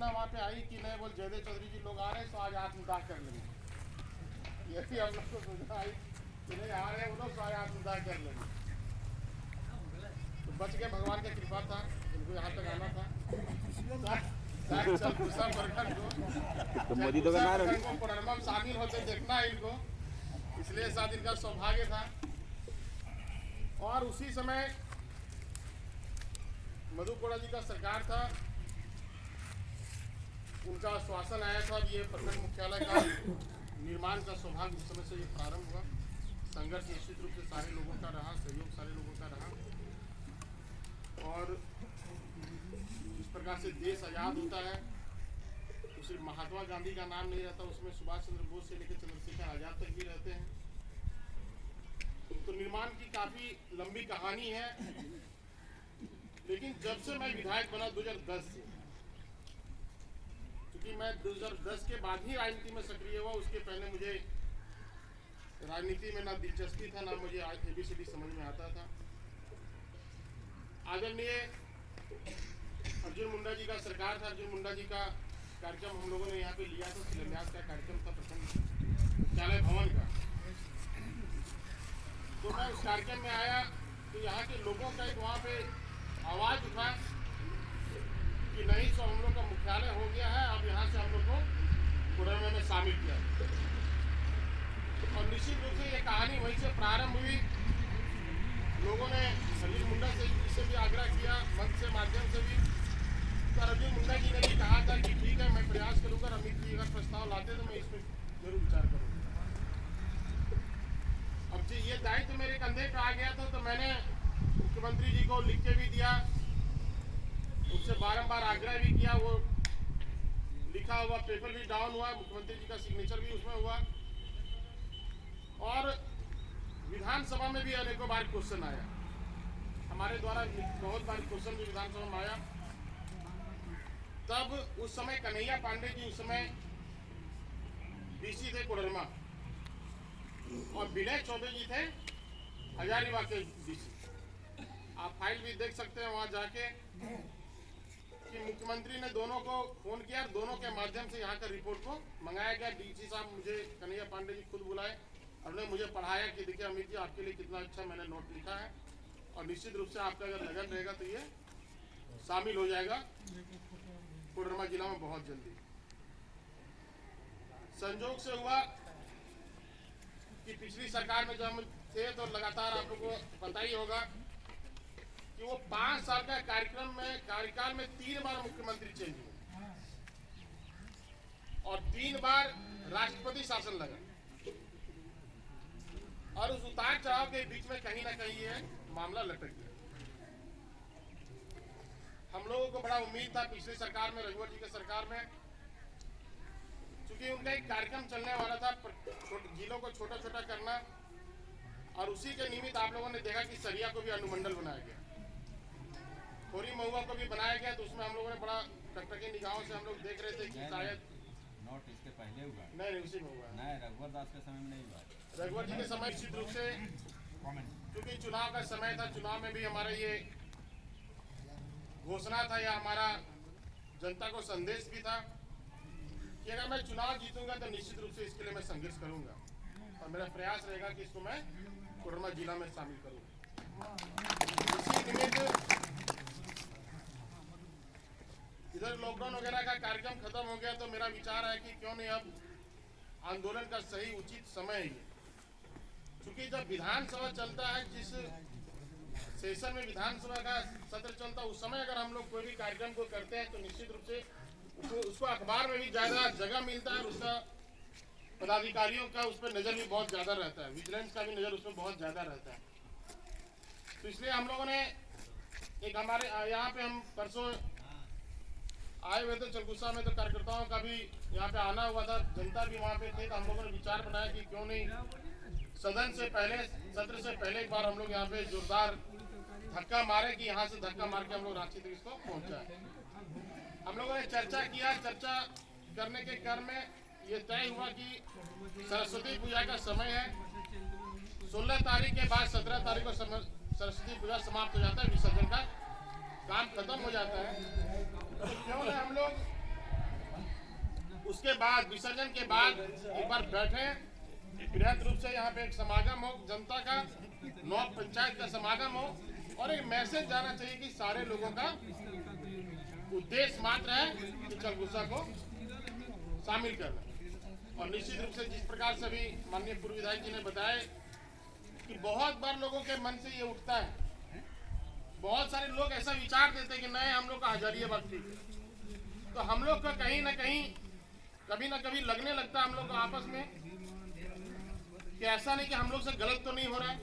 सूचना वहाँ पे आई कि नहीं, बोल जयदेव चौधरी जी लोग आ रहे हैं तो आज आत्मदाह कर लेंगे। ये भी हम लोग को सूचना आई कि नहीं आ रहे हैं वो लोग तो आज आत्मदाह कर लेंगे। तो बच गए, भगवान की कृपा था, इनको यहाँ तक आना था। तो मोदी तो कोडरमा में शामिल होते देखना है इनको, इसलिए शायद इनका सौभाग्य था। और उसी समय मधु कोड़ा जी का सरकार था, उनका आश्वासन आया था ये प्रखंड मुख्यालय का निर्माण का सौभाग्य उस समय से ये प्रारंभ हुआ। संघर्ष निश्चित रूप से सारे लोगों का रहा, सहयोग सारे लोगों का रहा। और इस प्रकार से देश आज़ाद होता है तो सिर्फ महात्मा गांधी का नाम नहीं रहता, उसमें सुभाष चंद्र बोस से लेकर चंद्रशेखर आज़ाद तक भी रहते हैं। तो निर्माण की काफ़ी लंबी कहानी है। लेकिन जब से मैं विधायक बना 2010 से, क्योंकि मैं 2010 के बाद ही राजनीति में सक्रिय हुआ, उसके पहले मुझे राजनीति में ना दिलचस्पी था ना मुझे ABCD समझ में आता था। आदरणीय अर्जुन मुंडा जी का सरकार था, अर्जुन मुंडा जी का कार्यक्रम हम लोगों ने यहाँ पे लिया था, शिलान्यास का कार्यक्रम था प्रखंड मुख्यालय भवन का। तो मैं उस कार्यक्रम में आया तो यहाँ के लोगों का एक वहाँ पे आवाज़ उठा कि नहीं, सो हम लोग का मुख्यालय हो गया है, अब यहाँ से हम लोग को कोडरमा में शामिल किया। और निश्चित रूप से ये कहानी वहीं से प्रारंभ हुई। लोगों ने अर्जुन मुंडा से भी आग्रह किया, मंच से माध्यम से भी। तो अर्जुन मुंडा जी ने भी कहा था कि ठीक है, मैं प्रयास करूँगा, अमित जी अगर प्रस्ताव लाते तो मैं इस पर जरूर विचार करूँगा। अब जी ये दायित्व मेरे कंधे पे आ गया था तो मैंने मुख्यमंत्री जी को लिख के भी दिया, उससे बारंबार आग्रह भी किया। वो लिखा हुआ पेपर भी डाउन हुआ, मुख्यमंत्री जी का सिग्नेचर भी उसमें हुआ। और विधानसभा में भी अनेकों बार क्वेश्चन आया, हमारे द्वारा बहुत बार क्वेश्चन भी विधानसभा में आया। तब उस समय कन्हैया पांडे जी उस समय DC थे कोडरमा, और विनय चौबे जी थे हजारीबाग के DC। आप फाइल भी देख सकते हैं वहाँ जाके कि मुख्यमंत्री ने दोनों को फोन किया, दोनों के माध्यम से यहाँ का रिपोर्ट को मंगाया गया। DC साहब मुझे कन्हैया पांडे जी खुद बुलाए और उन्होंने मुझे पढ़ाया कि देखिए अमित जी आपके लिए कितना अच्छा मैंने नोट लिखा है, और निश्चित रूप से आपका अगर लगन रहेगा तो ये शामिल हो जाएगा कोडरमा जिला में बहुत जल्दी। संजोग से हुआ कि पिछली सरकार में जब हम थे तो लगातार आप लोगों को पता ही होगा कि वो 5 साल का कार्यकाल में 3 बार मुख्यमंत्री चेंज हुए और 3 बार राष्ट्रपति शासन लगा। और उस उतार चढ़ाव के बीच में कहीं ना कहीं ये मामला लटक गया। हम लोगों को बड़ा उम्मीद था पिछली सरकार में, रघुवर जी की सरकार में, क्योंकि उनका एक कार्यक्रम चलने वाला था जिलों को छोटा छोटा करना, और उसी के निमित्त आप लोगों ने देखा कि सरिया को भी अनुमंडल बनाया गया, खोरी महुआ को भी बनाया गया। तो उसमें हम लोगों ने बड़ा टकटकी निगाहों से हम लोग देख रहे थे कि शायद नोट इसके पहले हुआ, नहीं उसी में हुआ, नहीं रघुवर दास के समय में नहीं हुआ। रघुवर जी के समय निश्चित रूप से, क्योंकि चुनाव का समय था, चुनाव में भी हमारा ये घोषणा था या हमारा जनता को संदेश भी था कि अगर मैं चुनाव जीतूंगा तो निश्चित रूप से इसके लिए मैं संघर्ष करूंगा, और मेरा प्रयास रहेगा कि इसको मैं कोडरमा जिला में शामिल करूंगा। इसी निमित्त इधर लॉकडाउन वगैरह का कार्यक्रम खत्म हो गया तो मेरा विचार है कि क्यों नहीं अब आंदोलन का सही उचित समय है, क्योंकि जब विधानसभा चलता है, जिस सेशन में विधानसभा का सत्र चलता है, उस समय अगर हम लोग कोई भी कार्यक्रम को करते हैं तो निश्चित रूप से उसको अखबार में भी ज़्यादा जगह मिलता है, और उसका पदाधिकारियों का उस पर नज़र भी बहुत ज़्यादा रहता है, विजिलेंस का भी नज़र उसमें बहुत ज़्यादा रहता है। तो इसलिए हम लोगों ने एक हमारे यहाँ पे हम परसों आए हुए थे चलकुसा में, तो कार्यकर्ताओं का भी यहाँ पे आना हुआ था, जनता भी वहाँ पे थे। तो हम लोगों ने विचार बनाया कि क्यों नहीं सदन से पहले, सत्र से पहले एक बार हम लोग यहाँ पे जोरदार धक्का मारे कि यहाँ से धक्का मार के हम लोग रांची तक इसको पहुँचाए। हम लोगों ने चर्चा किया, चर्चा करने के क्रम में ये तय हुआ कि सरस्वती पूजा का समय है, 16 तारीख के बाद 17 तारीख को सरस्वती पूजा समाप्त हो जाता है, विसर्जन का काम खत्म हो जाता है। तो क्यों ना हम लोग उसके बाद विसर्जन के बाद एक बार बैठे, बृहद रूप से यहाँ पे एक समागम हो, जनता का, नौ पंचायत का समागम हो, और एक मैसेज जाना चाहिए कि सारे लोगों का उद्देश्य मात्र है कि चलगुस्सा को शामिल करना। और निश्चित रूप से जिस प्रकार से अभी माननीय पूर्व विधायक जी ने बताया कि बहुत बार लोगों के मन से ये उठता है, बहुत सारे लोग ऐसा विचार देते हैं कि नहीं हम लोग का हजारियाबाद ठीक है, तो हम लोग का कहीं ना कहीं कभी ना कभी लगने लगता है हम लोग को आपस में कि ऐसा नहीं कि हम लोग से गलत तो नहीं हो रहा है।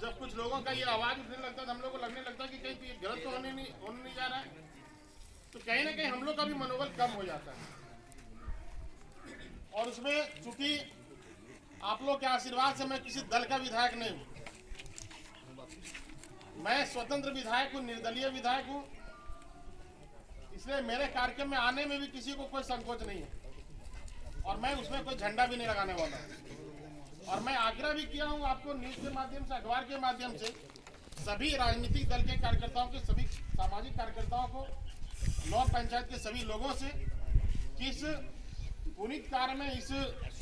जब कुछ लोगों का ये आवाज उठने लगता है तो हम लोग को लगने लगता है कि कहीं ये गलत तो होने नहीं जा रहा है, तो कहीं ना कहीं हम लोग का भी मनोबल कम हो जाता है। और उसमें चूंकि आप लोग के आशीर्वाद से मैं किसी दल का विधायक नहीं हूं, मैं स्वतंत्र विधायक हूं, निर्दलीय विधायक हूं, इसलिए मेरे कार्यक्रम में आने में भी किसी को कोई संकोच नहीं है और मैं उसमें कोई झंडा भी नहीं लगाने वाला हूं। और मैं आग्रह भी किया हूं आपको न्यूज के माध्यम से, अखबार के माध्यम से, सभी राजनीतिक दल के कार्यकर्ताओं के, सभी सामाजिक कार्यकर्ताओं को, नौ पंचायत के सभी लोगों से कि इस पुनीत कार्य में, इस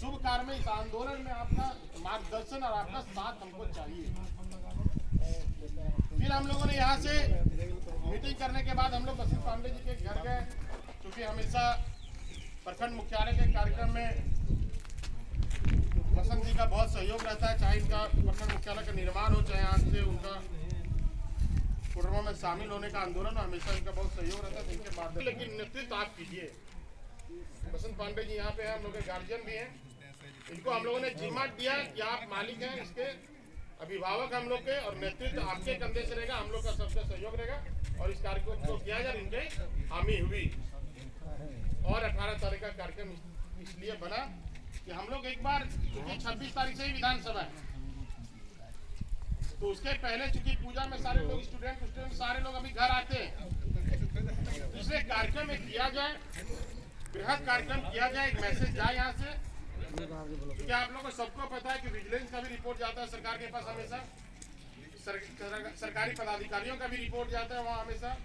शुभ कार्य में, इस आंदोलन में आपका मार्गदर्शन और आपका साथ हमको चाहिए। फिर हम लोगों ने यहाँ से मीटिंग करने के बाद हम लोग बसंत पांडे जी के घर गए, क्योंकि हमेशा प्रखंड मुख्यालय के कार्यक्रम में बसंत जी का बहुत सहयोग रहता है, चाहे इनका प्रखंड मुख्यालय का निर्माण हो, चाहे आज से उनका कोडरमा में शामिल होने का आंदोलन हो, हमेशा इनका बहुत सहयोग रहता है। इनके बाद लेकिन नेतृत्व आप कीजिए। बसंत पांडे जी यहाँ पे हैं, हम लोग के गार्जियन भी हैं, इनको हम लोगों ने जिम्मा दिया कि आप मालिक हैं, इसके अभिभावक हम लोग के, और नेतृत्व आपके कंधे से रहेगा, हम लोग का सबका सहयोग रहेगा और इस कार्यक्रम को किया जाए। इनके हामी हुई और 18 तारीख का कार्यक्रम इसलिए बना कि हम लोग एक बार, चूंकि 26 तारीख से ही विधानसभा है, तो उसके पहले चूंकि पूजा में सारे लोग स्टूडेंट सारे लोग अभी घर आते हैं, इसलिए कार्यक्रम में किया जाए, बृहद कार्यक्रम किया जाए, एक मैसेज जाए यहाँ से, क्योंकि आप लोगों को सबको पता है कि विजिलेंस का भी रिपोर्ट जाता है सरकार के पास हमेशा, सरकारी पदाधिकारियों का भी रिपोर्ट जाता है वहाँ हमेशा।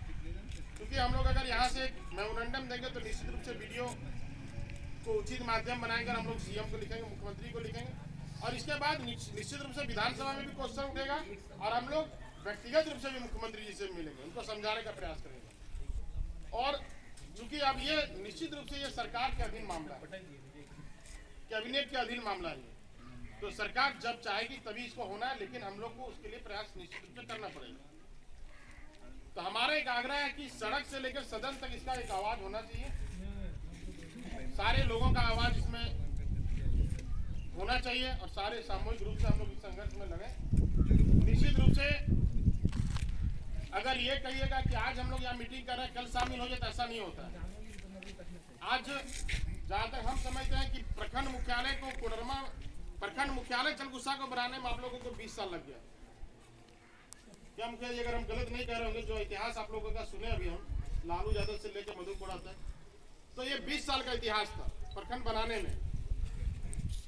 क्योंकि हम लोग अगर यहाँ से मेमोरेंडम देंगे तो निश्चित रूप से वीडियो को उचित माध्यम बनाएंगे, हम लोग सीएम को लिखेंगे, मुख्यमंत्री को लिखेंगे, और इसके बाद निश्चित रूप से विधानसभा में भी क्वेश्चन उठेगा और हम लोग व्यक्तिगत रूप से भी मुख्यमंत्री जी से मिलेंगे, उनको समझाने का प्रयास करेंगे। और चूंकि अब ये निश्चित रूप से ये सरकार के अधीन मामला है, कैबिनेट के अधीन मामला है, तो सरकार जब चाहेगी तभी इसको होना है, लेकिन हम लोग को उसके लिए प्रयास निश्चित रूप से करना पड़ेगा। तो हमारा एक आग्रह है कि सड़क से लेकर सदन तक इसका एक आवाज होना चाहिए, सारे लोगों का आवाज इसमें होना चाहिए और सारे सामूहिक रूप से हम लोग इस संघर्ष में लगे। निश्चित रूप से अगर ये कहिएगा कि आज हम लोग यहाँ मीटिंग कर रहे हैं, कल शामिल हो जाए, तो ऐसा नहीं होता है। आज जहाँ तक हम समझते हैं कि प्रखंड मुख्यालय को कोडरमा, प्रखंड मुख्यालय चलगुस्सा को बनाने में आप लोगों को 20 साल लग गया। क्या मुखिया जी, अगर हम गलत नहीं कह रहे होंगे, जो इतिहास आप लोगों का सुने अभी हम, लालू यादव से लेकर मधुपुरा तक, तो ये 20 साल का इतिहास था प्रखंड बनाने में।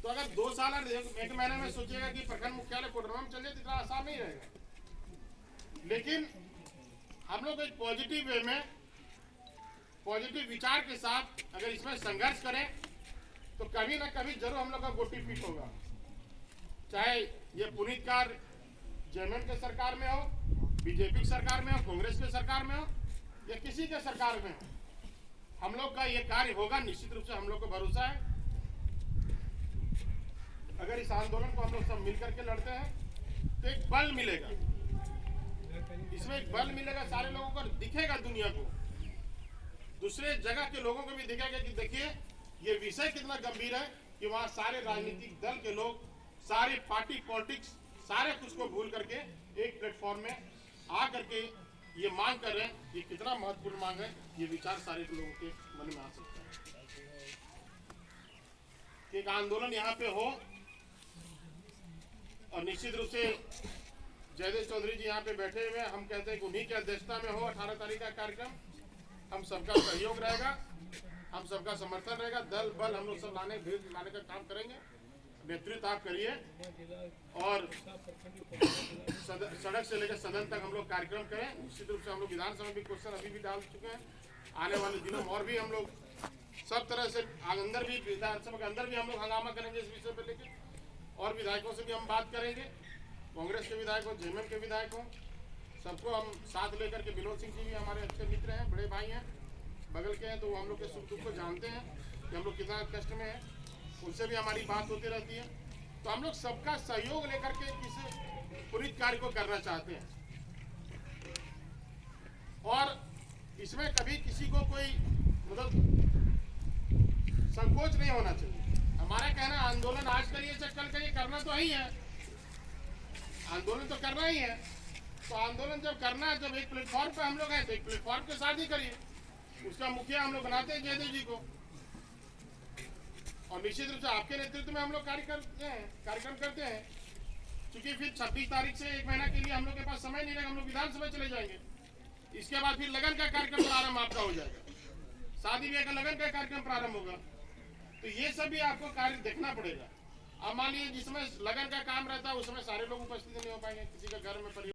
तो अगर 2 साल और 1 महीने में सोचिएगा कि प्रखंड मुख्यालय कोडरमा में चल जाए, तो इतना आसान नहीं रहेगा। लेकिन हम लोग एक पॉजिटिव वे में, पॉजिटिव विचार के साथ अगर इसमें संघर्ष करें तो कभी ना कभी जरूर हम लोग का गोटी पीट होगा, चाहे ये पुनीत कार्य जेएमएम के सरकार में हो, बीजेपी की सरकार में हो, कांग्रेस के सरकार में हो या किसी के सरकार में हो, हम लोग का ये कार्य होगा। निश्चित रूप से हम लोग को भरोसा है, अगर इस आंदोलन को हम लोग सब मिलकर के लड़ते हैं तो एक बल मिलेगा, इसमें एक बल मिलेगा, सारे लोगों को दिखेगा, दुनिया को, दूसरे जगह के लोगों को भी दिखेगा कि देखिए ये विषय कितना गंभीर है कि वहाँ सारे राजनीतिक दल के लोग, सारे पार्टी पॉलिटिक्स, सारे कुछ को भूल करके एक प्लेटफॉर्म में आ करके ये मांग कर रहे हैं। ये कितना महत्वपूर्ण मांग है, ये विचार सारे लोगों के मन में आ सकता है कि एक आंदोलन यहाँ पे हो। और निश्चित रूप से जयदेव चौधरी जी यहाँ पे बैठे हुए, हम कहते हैं कि उन्हीं की अध्यक्षता में हो 18 तारीख का कार्यक्रम, हम सबका सहयोग रहेगा, हम सबका समर्थन रहेगा, दल बल हम लोग सब लाने का काम करेंगे, नेतृत्व आप करिए। और सड़क से लेकर सदन तक हम लोग कार्यक्रम करें। निश्चित रूप से हम लोग विधानसभा भी क्वेश्चन अभी भी डाल चुके हैं, आने वाले दिनों में और भी हम लोग सब तरह से अंदर भी, विधानसभा के अंदर भी हम लोग हंगामा करेंगे इस विषय पर लेकर, और विधायकों से भी हम बात करेंगे, कांग्रेस के विधायकों, जेएमएम के विधायकों, सबको हम साथ लेकर के। विनोद सिंह जी भी हमारे अच्छे मित्र हैं, बड़े भाई हैं, बगल के हैं, तो वो हम लोग के सुख दुख को जानते हैं कि हम लोग कितना कष्ट में हैं, उनसे भी हमारी बात होती रहती है। तो हम लोग सबका सहयोग लेकर के इस पुनीत कार्य को करना चाहते हैं, और इसमें कभी किसी को कोई मतलब संकोच नहीं होना चाहिए। हमारा कहना आंदोलन आज करिए चाहे कल करिए, करना तो ही है, आंदोलन तो करना ही है। तो आंदोलन जब करना है, जब एक प्लेटफॉर्म पे हम लोग हैं तो एक प्लेटफॉर्म के साथ ही करिए। उसका मुखिया हम लोग बनाते हैं जयदेव जी को, और निश्चित रूप से आपके नेतृत्व में हम लोग कार्यक्रम करते हैं। क्योंकि फिर 26 तारीख से एक महीना के लिए हम लोग के पास समय नहीं रहेगा, हम लोग विधानसभा चले जाएंगे। इसके बाद फिर लगन का कार्यक्रम प्रारंभ आपका हो जाएगा, शादी ब्याह का लगन का कार्यक्रम प्रारंभ होगा। तो ये सब भी आपको कार्य देखना पड़ेगा। अब मान लीजिए जिसमें लगन का काम रहता है उसमें सारे लोग उपस्थित नहीं हो पाएंगे, किसी का घर में